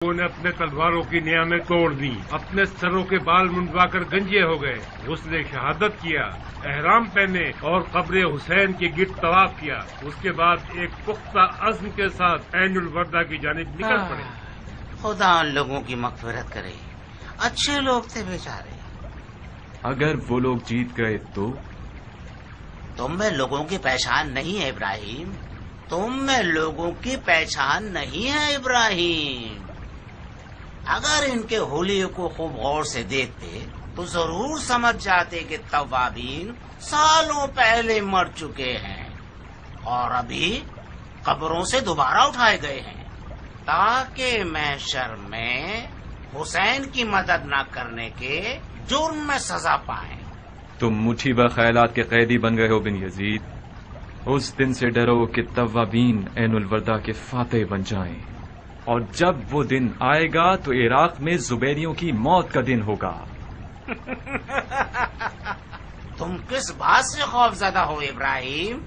لوگوں نے اپنے تلواروں کی نیامیں توڑ دی، اپنے سروں کے بال منڈوا کر گنجے ہو گئے، غسل شہادت کیا، احرام پہنے اور قبر حسین کے گرد طواف کیا۔ اس کے بعد ایک پختہ عزم کے ساتھ عین الوردہ کی جانب نکل پڑے۔ خدا ان لوگوں کی مغفرت کرے، اچھے لوگ تھے بیچارے۔ اگر وہ لوگ جیت گئے تو؟ تم میں لوگوں کی پہچان نہیں ہے ابراہیم، تم میں لوگوں کی پہچان نہیں ہے ابراہیم۔ اگر ان کے حلیے کو خوب غور سے دیکھتے تو ضرور سمجھ جاتے کہ توابین سالوں پہلے مر چکے ہیں اور ابھی قبروں سے دوبارہ اٹھائے گئے ہیں تاکہ محشر میں حسین کی مدد نہ کرنے کے جرم میں سزا پائیں۔ تم مٹھی و خیالات کے قیدی بن گئے ہو بن یزید۔ اس دن سے ڈرو کہ توابین عین الوردہ کے فاتح بن جائیں، اور جب وہ دن آئے گا تو عراق میں زبیریوں کی موت کا دن ہوگا۔ تم کس بات سے خوف زدہ ہو ابراہیم؟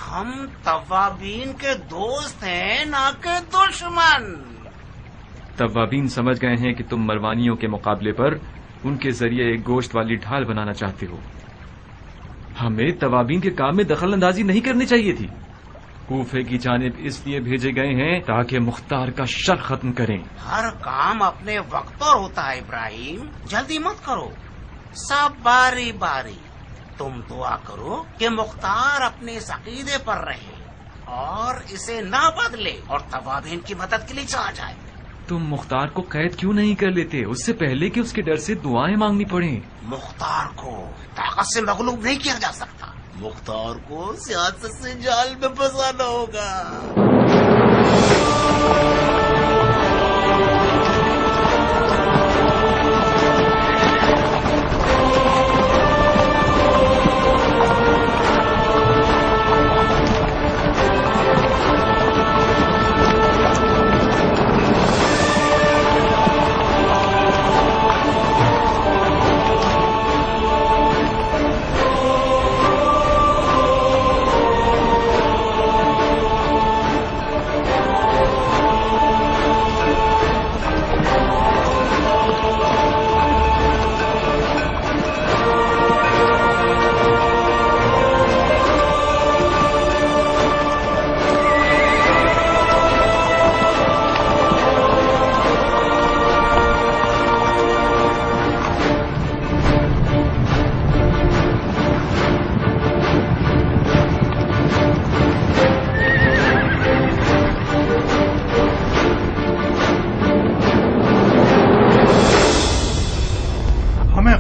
ہم توابین کے دوست ہیں نہ کہ دشمن۔ توابین سمجھ گئے ہیں کہ تم مروانیوں کے مقابلے پر ان کے ذریعے ایک گوشت والی ڈھال بنانا چاہتے ہو۔ ہمیں توابین کے کام میں دخل اندازی نہیں کرنی چاہیے تھی۔ کوفے کی جانب اس لیے بھیجے گئے ہیں تاکہ مختار کا شر ختم کریں۔ ہر کام اپنے وقت پر ہوتا ہے ابراہیم، جلدی مت کرو، سب باری باری۔ تم دعا کرو کہ مختار اپنے اس عقیدے پر رہے اور اسے نہ بدلے اور توابین کی مدد کے لیے چلا جائے۔ تم مختار کو قید کیوں نہیں کر لیتے اس سے پہلے کہ اس کے ڈر سے دعائیں مانگنی پڑیں؟ مختار کو طاقت سے مغلوب نہیں کیا جا سکتا، مختار کو سیاست سے جال میں پھنسانا ہوگا۔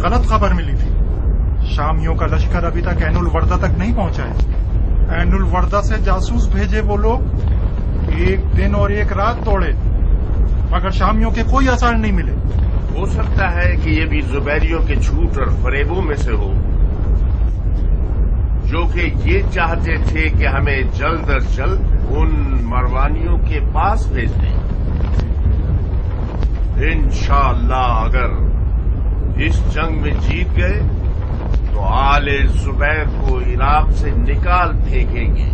غلط خبر ملی تھی، شامیوں کا لشکر ابھی تک عین الوردہ تک نہیں پہنچا ہے۔ عین الوردہ سے جاسوس بھیجے وہ لوگ ایک دن اور ایک رات دوڑے مگر شامیوں کے کوئی اثر نہیں ملے۔ ہو سکتا ہے کہ یہ بھی زبیریوں کے جھوٹ اور فریبوں میں سے ہو، جو کہ یہ چاہتے تھے کہ ہمیں جلد از جلد ان مروانیوں کے پاس بھیج دیں۔ انشاءاللہ اگر اس جنگ میں جیت گئے تو آل زبیر کو عراق سے نکال پھینکیں گے۔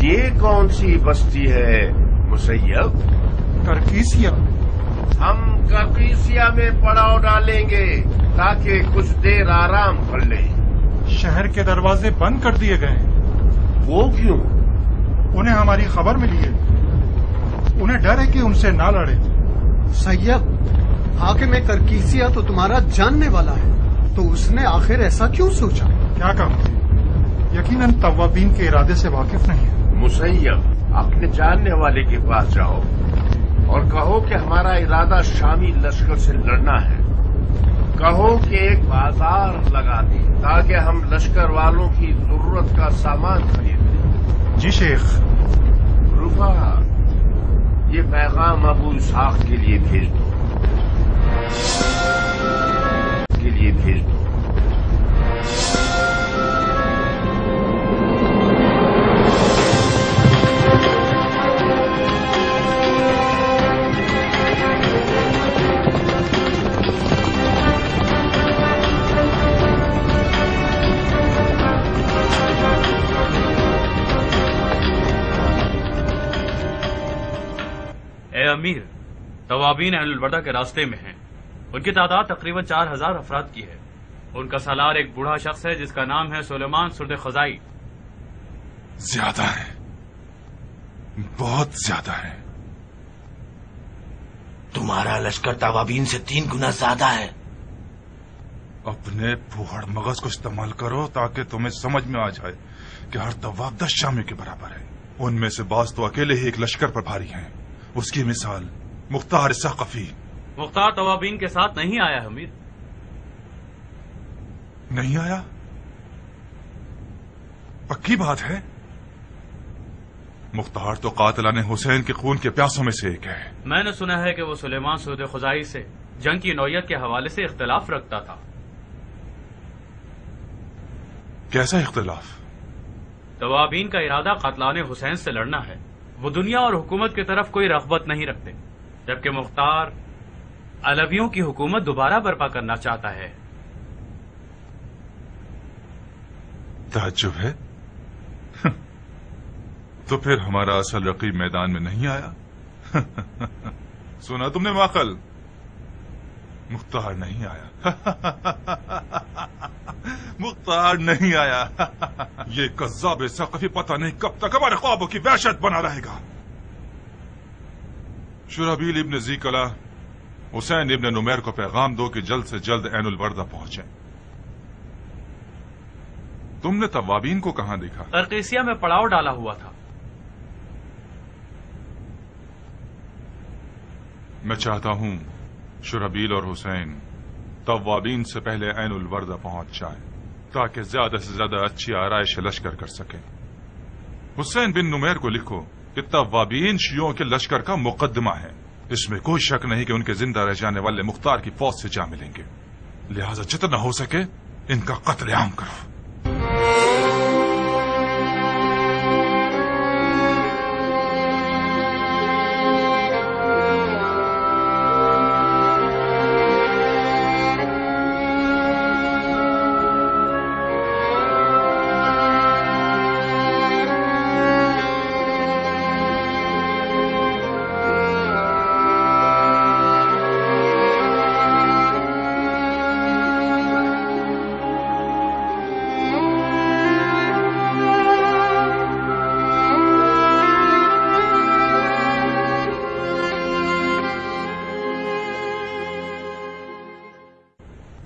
یہ کون سی بستی ہے مسیب؟ کرکیسیا۔ ہم کرکیسیا میں پڑاؤ ڈالیں گے تاکہ کچھ دیر آرام کر لیں۔ شہر کے دروازے بند کر دیے گئے ہیں۔ وہ کیوں؟ انہیں ہماری خبر ملی ہے، انہیں ڈر ہے کہ ان سے نہ لڑے۔ سید، حاکم کرکیسیا تو تمہارا جاننے والا ہے، تو اس نے آخر ایسا کیوں سوچا؟ کیا کہوں، یقیناً توابین کے ارادے سے واقف نہیں ہے۔ مسیب، اپنے جاننے والے کے پاس جاؤ اور کہو کہ ہمارا ارادہ شامی لشکر سے لڑنا ہے۔ کہو کہ ایک بازار لگا دیں تاکہ ہم لشکر والوں کی ضرورت کا سامان خرید لیں۔ جی شیخ۔ رفا، یہ پیغام ابو اسحاق کے لیے بھیج دو۔ اے امیر، توابین اہل الوردہ کے راستے میں ہیں. ان کی تعداد تقریباً 4000 افراد کی ہے. ان کا سالار ایک بوڑھا شخص ہے جس کا نام ہے سلیمان سرد خزائی. زیادہ ہے، بہت زیادہ ہے. تمہارا لشکر توابین سے 3 گنا زیادہ ہے. اپنے پھوہڑ مغز کو استعمال کرو تاکہ تمہیں سمجھ میں آ جائے کہ ہر تواب 10 شامی کے برابر ہے. ان میں سے بعض تو اکیلے ہی ایک لشکر پر بھاری ہیں. اس کی مثال مختار ثقفی. مختار توابین کے ساتھ نہیں آیا حمید. نہیں آیا؟ پکی بات ہے. مختار تو قاتلان حسین کے خون کے پیاسوں میں سے ایک ہے. میں نے سنا ہے کہ وہ سلیمان سرد خزائی سے جنگ کی نوعیت کے حوالے سے اختلاف رکھتا تھا. کیسا اختلاف؟ توابین کا ارادہ قاتلان حسین سے لڑنا ہے. وہ دنیا اور حکومت کی طرف کوئی رغبت نہیں رکھتے، جبکہ مختار علویوں کی حکومت دوبارہ برپا کرنا چاہتا ہے. تعجب ہے. تو پھر ہمارا اصل رقیب میدان میں نہیں آیا. سنا تم نے ماقل؟ مختار نہیں آیا. مختار نہیں آیا. یہ کذاب ثقفی پتہ نہیں کب تک ہمارے خوابوں کی وحشت بنا رہے گا. شرحبیل ابن زیکلا حسین ابن نمیر کو پیغام دو کہ جلد سے جلد عین الوردہ پہنچیں. تم نے توابین کو کہاں دیکھا؟ قرقیسیہ میں پڑاؤ ڈالا ہوا تھا. میں چاہتا ہوں شرحبیل اور حسین توابین سے پہلے عین الوردہ پہنچ جائیں تاکہ زیادہ سے زیادہ اچھی آرائش لشکر کر سکیں. حسین بن نمیر کو لکھو کہ توابین شیعوں کے لشکر کا مقدمہ ہے. اس میں کوئی شک نہیں کہ ان کے زندہ رہ جانے والے مختار کی فوج سے جا ملیں گے. لہذا جتنا ہو سکے ان کا قتل عام کرو.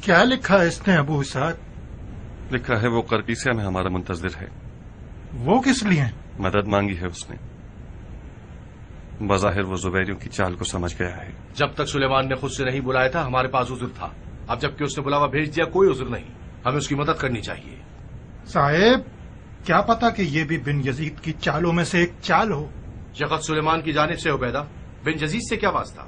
کیا لکھا ہے اس نے ابو اسحاق؟ لکھا ہے وہ قرقیسیہ میں ہمارا منتظر ہے. وہ کس لیے؟ مدد مانگی ہے اس نے. بظاہر وہ زبیریوں کی چال کو سمجھ گیا ہے. جب تک سلیمان نے خود سے نہیں بلایا تھا ہمارے پاس عذر تھا. اب جب کہ اس نے بلاوا بھیج دیا کوئی عذر نہیں. ہمیں اس کی مدد کرنی چاہیے. صاحب کیا پتا کہ یہ بھی بن یزید کی چالوں میں سے ایک چال ہو. یہ خط سلیمان کی جانب سے عبیدہ. بن یزید سے کیا واسطہ؟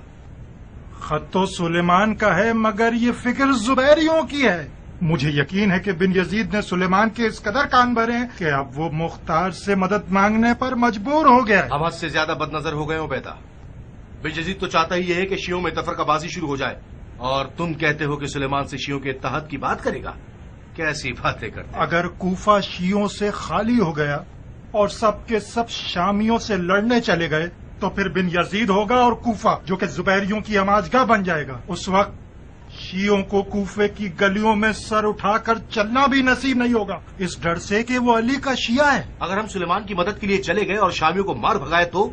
خط تو سلیمان کا ہے مگر یہ فکر زبیریوں کی ہے. مجھے یقین ہے کہ بن یزید نے سلیمان کے اس قدر کان بھرے ہیں کہ اب وہ مختار سے مدد مانگنے پر مجبور ہو گیا. ہم حد سے زیادہ بد نظر ہو گئے عبیدہ. بن یزید تو چاہتا ہی یہ ہے کہ شیعوں میں تفرقہ بازی شروع ہو جائے اور تم کہتے ہو کہ سلیمان سے شیعوں کے اتحاد کی بات کرے گا. کیسی باتیں کرتے ہیں. اگر کوفہ شیعوں سے خالی ہو گیا اور سب کے سب شامیوں سے لڑنے چلے گئے تو پھر بن یزید ہوگا اور کوفہ جو کہ زبیریوں کی ہماجگاہ بن جائے گا. اس وقت شیعوں کو کوفے کی گلیوں میں سر اٹھا کر چلنا بھی نصیب نہیں ہوگا اس ڈر سے کہ وہ علی کا شیعہ ہے. اگر ہم سلیمان کی مدد کے لیے چلے گئے اور شامیوں کو مار بھگائے تو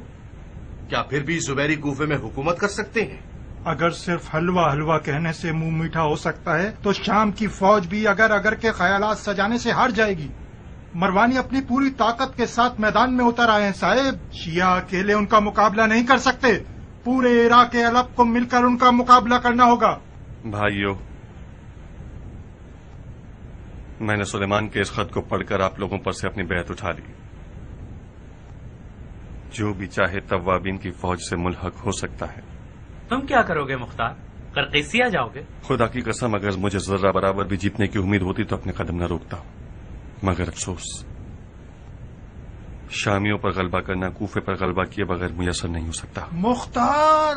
کیا پھر بھی زبیری کوفے میں حکومت کر سکتے ہیں؟ اگر صرف حلوہ حلوہ کہنے سے منہ میٹھا ہو سکتا ہے تو شام کی فوج بھی اگر کے خیالات سجانے سے ہار جائے گی. مروانی اپنی پوری طاقت کے ساتھ میدان میں اتر آئے ہیں صاحب. شیعہ اکیلے ان کا مقابلہ نہیں کر سکتے. پورے عراق علب کو مل کر ان کا مقابلہ کرنا ہوگا. بھائیو، میں نے سلیمان کے اس خط کو پڑھ کر آپ لوگوں پر سے اپنی بیعت اٹھا لی. جو بھی چاہے توابین کی فوج سے ملحق ہو سکتا ہے. تم کیا کرو گے مختار؟ قرقیسیہ جاؤ گے؟ خدا کی قسم اگر مجھے ذرہ برابر بھی جیتنے کی امید ہوتی تو اپنے قدم نہ روکتا. مگر افسوس شامیوں پر غلبہ کرنا کوفے پر غلبہ کیے بغیر میسر نہیں ہو سکتا. مختار،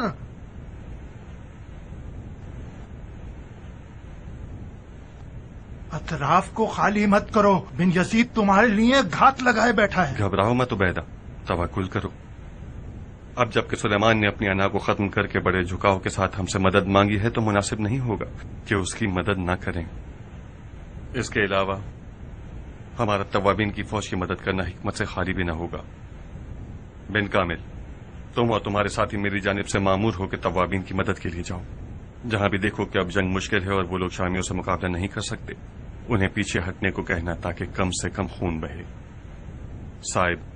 اطراف کو خالی مت کرو. بن یزید تمہارے لیے گھات لگائے بیٹھا ہے. گھبراؤ مت عبیدہ، توکل کرو. اب جبکہ سلیمان نے اپنی انا کو ختم کر کے بڑے جھکاؤ کے ساتھ ہم سے مدد مانگی ہے تو مناسب نہیں ہوگا کہ اس کی مدد نہ کریں. اس کے علاوہ ہمارا توابین کی فوج کی مدد کرنا حکمت سے خالی بھی نہ ہوگا. بن کامل، تم اور تمہارے ساتھی میری جانب سے مامور ہو کہ توابین کی مدد کے لیے جاؤ. جہاں بھی دیکھو کہ اب جنگ مشکل ہے اور وہ لوگ شامیوں سے مقابلہ نہیں کر سکتے، انہیں پیچھے ہٹنے کو کہنا تاکہ کم سے کم خون بہے. صاحب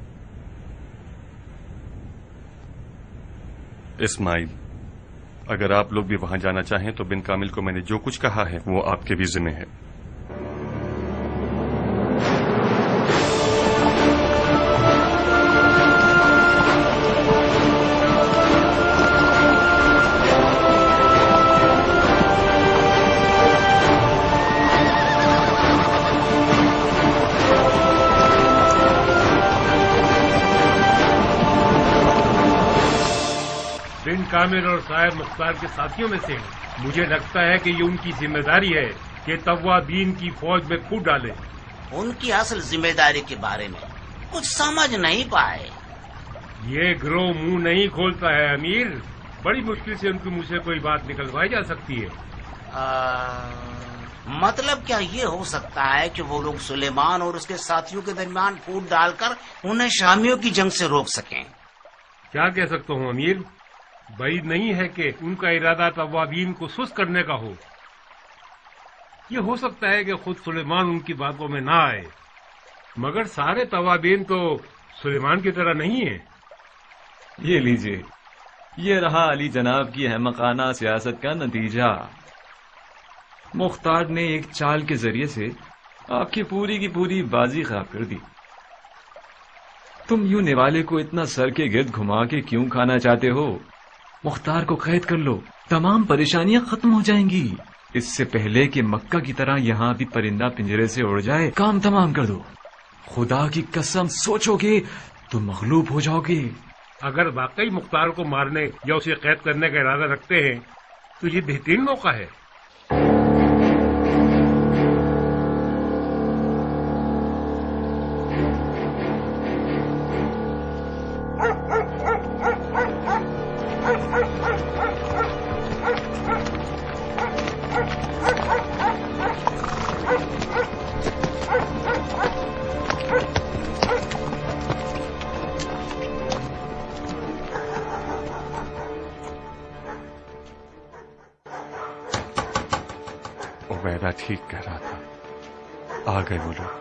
اسماعیل، اگر آپ لوگ بھی وہاں جانا چاہیں تو بن کامل کو میں نے جو کچھ کہا ہے وہ آپ کے بھی ذمہ ہے. بن کامل اور صاحب مختار کے ساتھیوں میں سے ہیں. مجھے لگتا ہے کہ یہ ان کی ذمہ داری ہے کہ توابین کی فوج میں پھوٹ ڈالے. ان کی اصل ذمہ داری کے بارے میں کچھ سمجھ نہیں پائے. یہ گروہ منہ نہیں کھولتا ہے امیر. بڑی مشکل سے ان کے منہ سے کوئی بات نکلوائی جا سکتی ہے. مطلب کیا یہ ہو سکتا ہے کہ وہ لوگ سلیمان اور اس کے ساتھیوں کے درمیان پھوٹ ڈال کر انہیں شامیوں کی جنگ سے روک سکیں؟ کیا کہہ سکتا ہوں امیر. بعید نہیں ہے کہ ان کا ارادہ توابین کو سست کرنے کا ہو. یہ ہو سکتا ہے کہ خود سلیمان ان کی باتوں میں نہ آئے، مگر سارے توابین تو سلیمان کی طرح نہیں ہیں. یہ لیجئے، یہ رہا علی جناب کی احمقانہ سیاست کا نتیجہ. مختار نے ایک چال کے ذریعے سے آپ کی پوری بازی خراب کر دی. تم یوں نوالے کو اتنا سر کے گرد گھما کے کیوں کھانا چاہتے ہو؟ مختار کو قید کر لو، تمام پریشانیاں ختم ہو جائیں گی. اس سے پہلے کہ مکہ کی طرح یہاں بھی پرندہ پنجرے سے اڑ جائے کام تمام کر دو. خدا کی قسم سوچو گے تو مغلوب ہو جاؤ گے. اگر واقعی مختار کو مارنے یا اسے قید کرنے کا ارادہ رکھتے ہیں تو یہ بہترین موقع ہے. عبیدہ ٹھیک کہہ رہا تھا، آ گئے وہ لوگ.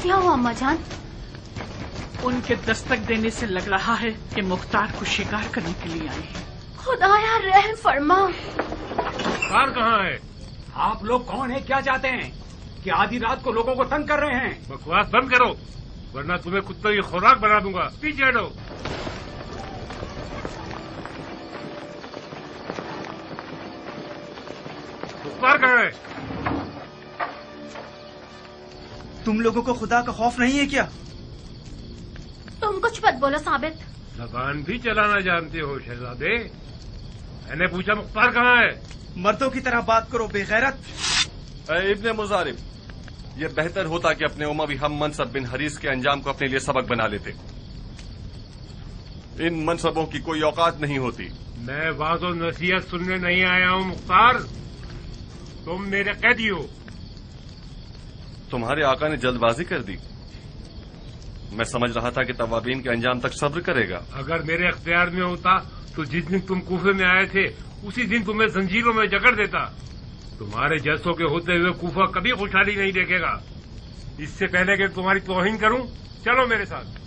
کیا ہوا اماں جان؟ ان کے دستک دینے سے لگ رہا ہے کہ مختار کو شکار کرنے کے لیے آئے ہیں. خدایا رحم فرما. مختار کہاں ہے؟ آپ لوگ کون ہیں؟ کیا چاہتے ہیں؟ کہ آدھی رات کو لوگوں کو تنگ کر رہے ہیں؟ بکواس بند کرو ورنہ تمہیں کتوں کی خوراک بنا دوں گا. پیچھے ہٹو. مختار کہاں ہے؟ تم لوگوں کو خدا کا خوف نہیں ہے کیا؟ تم کچھ مت بولو ثابت. زبان بھی چلانا جانتے ہو شہزادے. میں نے پوچھا مختار کہاں ہے؟ مردوں کی طرح بات کرو بے غیرت. اے ابن مزارب، یہ بہتر ہوتا کہ اپنے اموی ہم منصب بن حریث کے انجام کو اپنے لیے سبق بنا لیتے. ان منصبوں کی کوئی اوقات نہیں ہوتی. میں واضح و نصیحت سننے نہیں آیا ہوں مختار. تم میرے قیدی ہو. تمہارے آقا نے جلد بازی کر دی. میں سمجھ رہا تھا کہ توابین کے انجام تک صبر کرے گا. اگر میرے اختیار میں ہوتا تو جس دن تم کوفے میں آئے تھے اسی دن تمہیں زنجیروں میں جکڑ دیتا. تمہارے جیسوں کے ہوتے ہوئے کوفہ کبھی خوشحالی نہیں دیکھے گا. اس سے پہلے کہ تمہاری توہین کروں چلو میرے ساتھ.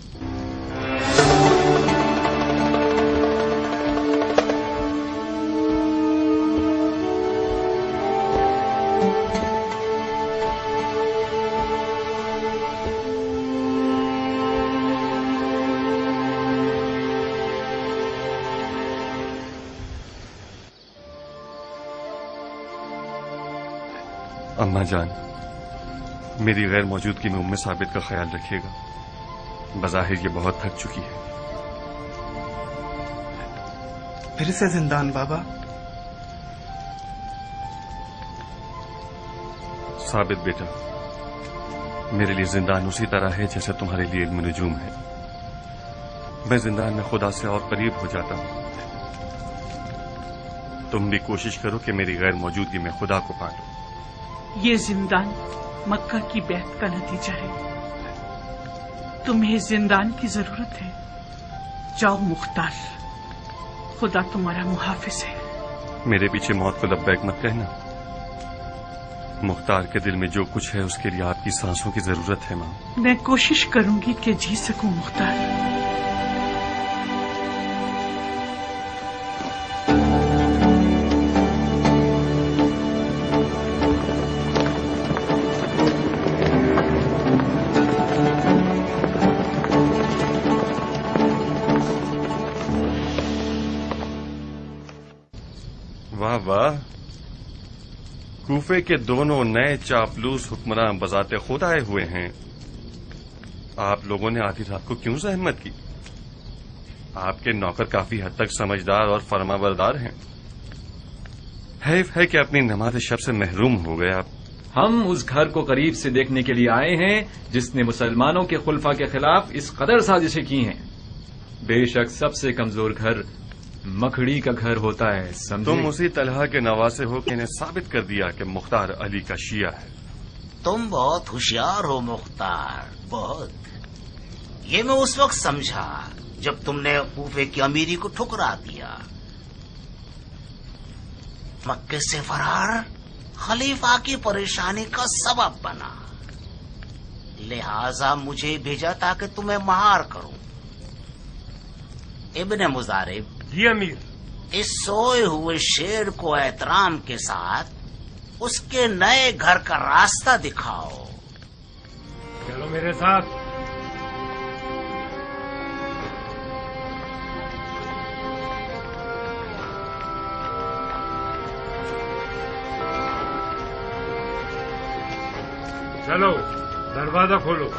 اماں جان، میری غیر موجودگی میں ام ثابت کا خیال رکھیے گا. بظاہر یہ بہت تھک چکی ہے. پھر سے زندان بابا. ثابت بیٹا، میرے لیے زندان اسی طرح ہے جیسے تمہارے لیے علم نجوم ہے. میں زندان میں خدا سے اور قریب ہو جاتا ہوں. تم بھی کوشش کرو کہ میری غیر موجودگی میں خدا کو پا لو. یہ زندان مکہ کی بیعت کا نتیجہ ہے. تمہیں زندان کی ضرورت ہے. جاؤ مختار، خدا تمہارا محافظ ہے. میرے پیچھے موت کو لبیک مت کہنا. مختار کے دل میں جو کچھ ہے اس کے لیے آپ کی سانسوں کی ضرورت ہے. ماں، میں کوشش کروں گی کہ جی سکوں مختار. واہ واہ، کوفے کے دونوں نئے چاپلوس حکمران بذات خود آئے ہوئے ہیں. آپ لوگوں نے آدھی رات کو کیوں زحمت کی؟ آپ کے نوکر کافی حد تک سمجھدار اور فرما بردار ہیں. حیف ہے کہ اپنی نماز شب سے محروم ہو گئے آپ. ہم اس گھر کو قریب سے دیکھنے کے لیے آئے ہیں جس نے مسلمانوں کے خلفاء کے خلاف اس قدر سازشیں کی ہیں. بے شک سب سے کمزور گھر مکڑی کا گھر ہوتا ہے. تم اسی طلحہ کے نواسے ہو کہ انہیں ثابت کر دیا کہ مختار علی کا شیعہ ہے. تم بہت ہوشیار ہو مختار، بہت. یہ میں اس وقت سمجھا جب تم نے کوفے کی امیری کو ٹھکرا دیا. مکے سے فرار خلیفہ کی پریشانی کا سبب بنا، لہذا مجھے بھیجا تاکہ تمہیں مہار کروں. ابن مزارب، جی امیر. اس سوئے ہوئے شیر کو احترام کے ساتھ اس کے نئے گھر کا راستہ دکھاؤ. چلو میرے ساتھ. چلو دروازہ کھولو.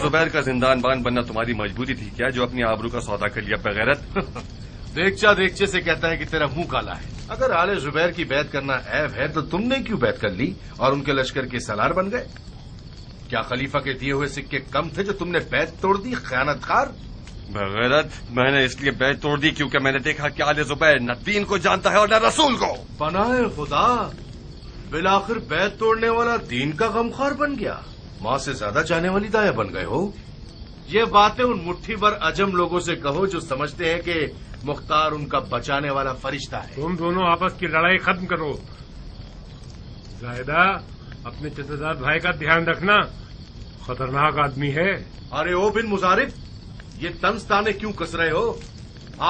زبیر کا زندان بان بننا تمہاری مجبوری تھی کیا، جو اپنی آبرو کا سودا کر لیا بغیرت؟ دیکچا دیکچے سے کہتا ہے کہ تیرا منہ کالا ہے. اگر آل زبیر کی بیعت کرنا عیب ہے تو تم نے کیوں بیعت کر لی اور ان کے لشکر کے سالار بن گئے؟ کیا خلیفہ کے دیے ہوئے سکے کم تھے جو تم نے بیعت توڑ دی؟ خیانت کار بغیرت. میں نے اس لیے بیعت توڑ دی کیونکہ میں نے دیکھا کہ آل زبیر نہ دین کو جانتا ہے اور نہ رسول کو. پناہ خدا، بالآخر بیعت توڑنے والا دین کا غمخوار بن گیا، ماں سے زیادہ چاہنے والی دایا بن گئے ہو. یہ باتیں ان مٹھی بھر عجم لوگوں سے کہو جو سمجھتے ہیں کہ مختار ان کا بچانے والا فرشتہ ہے. تم دونوں آپس کی لڑائی ختم کرو. زاہدہ، اپنے چچا بھائی کا دھیان رکھنا، خطرناک آدمی ہے. ارے او بن مزارب، یہ طنز تانے کیوں کس رہے ہو؟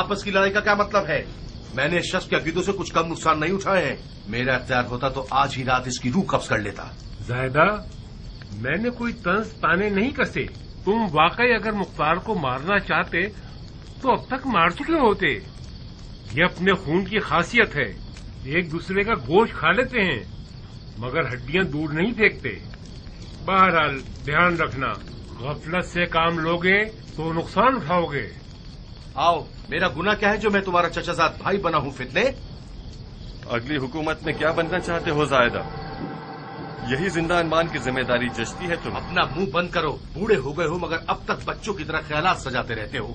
آپس کی لڑائی کا کیا مطلب ہے؟ میں نے اس شخص کے عقیدوں سے کچھ کم نقصان نہیں اٹھائے ہیں. میرا اختیار ہوتا تو آج ہی رات اس کی روح قبض کر لیتا. زاہدہ، میں نے کوئی طنز تانے نہیں کسے. تم واقعی اگر مختار کو مارنا چاہتے تو اب تک مار چکے ہوتے. یہ اپنے خون کی خاصیت ہے، ایک دوسرے کا گوشت کھا لیتے ہیں مگر ہڈیاں دور نہیں پھینکتے. بہرحال دھیان رکھنا، غفلت سے کام لوگے تو نقصان اٹھاؤ گے. آؤ، میرا گناہ کیا ہے جو میں تمہارا چچا زاد بھائی بنا ہوں فتنے؟ اگلی حکومت میں کیا بننا چاہتے ہو زائدہ؟ یہی زندان مان کی ذمہ داری جچتی ہے تم؟ اپنا منہ بند کرو. بوڑھے ہو گئے ہو مگر اب تک بچوں کی طرح خیالات سجاتے رہتے ہو.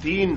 3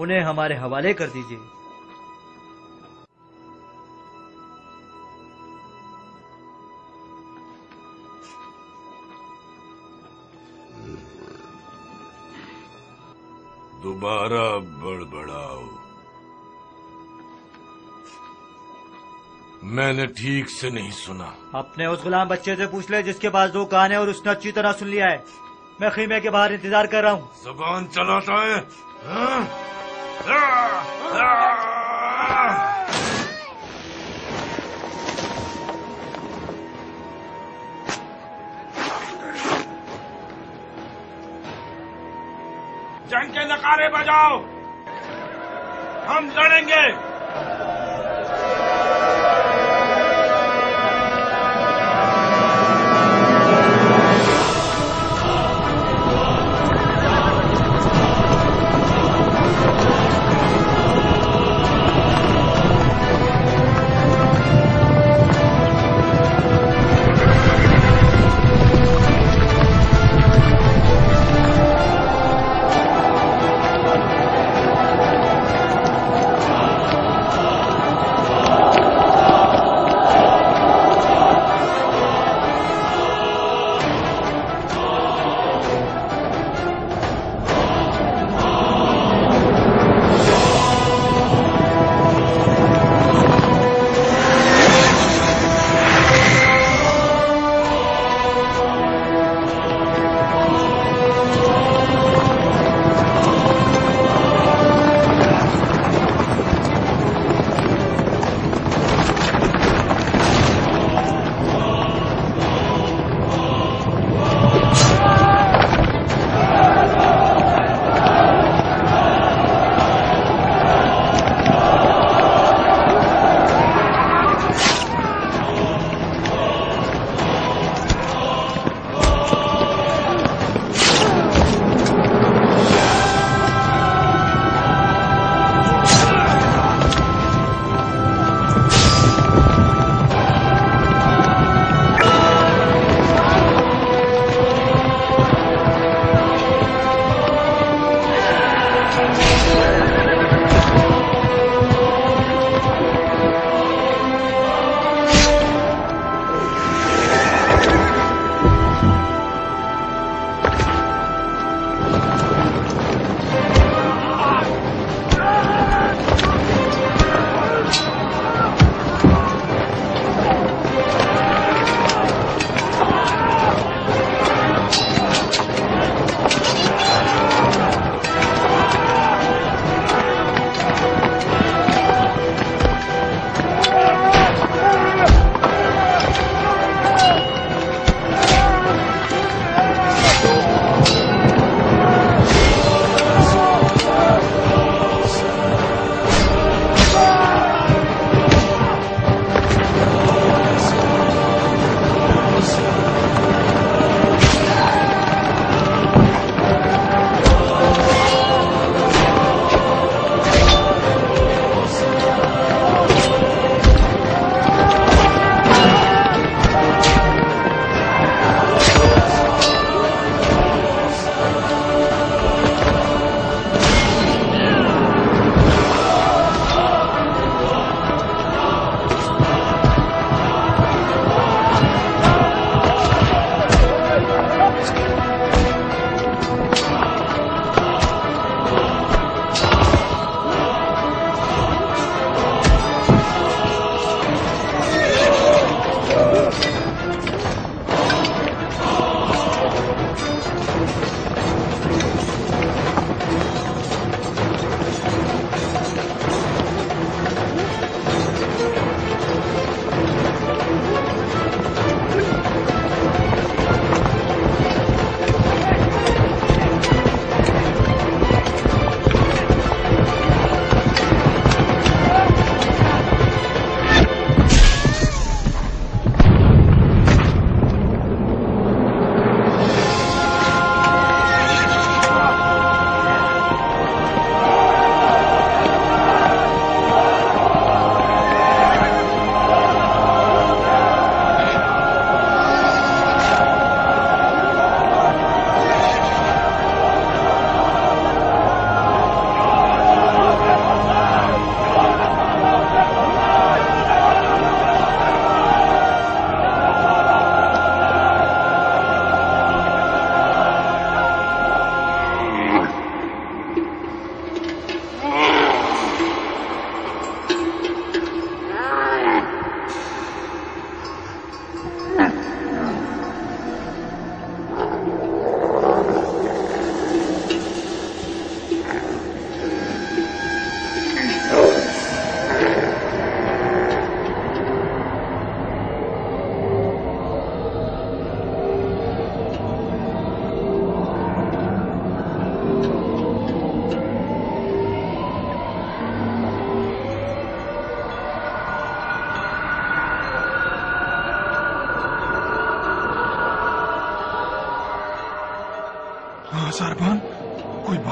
انہیں ہمارے حوالے کر دیجیے۔ دوبارہ بڑبڑاؤ، میں نے ٹھیک سے نہیں سنا۔ اپنے اس غلام بچے سے پوچھ لے جس کے پاس 2 کان ہیں اور اس نے اچھی طرح سن لیا ہے۔ میں خیمے کے باہر انتظار کر رہا ہوں۔ زبان چلاتا ہے ہاں؟ جنگ کے نعرے بجاؤ، ہم لڑیں گے۔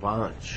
5,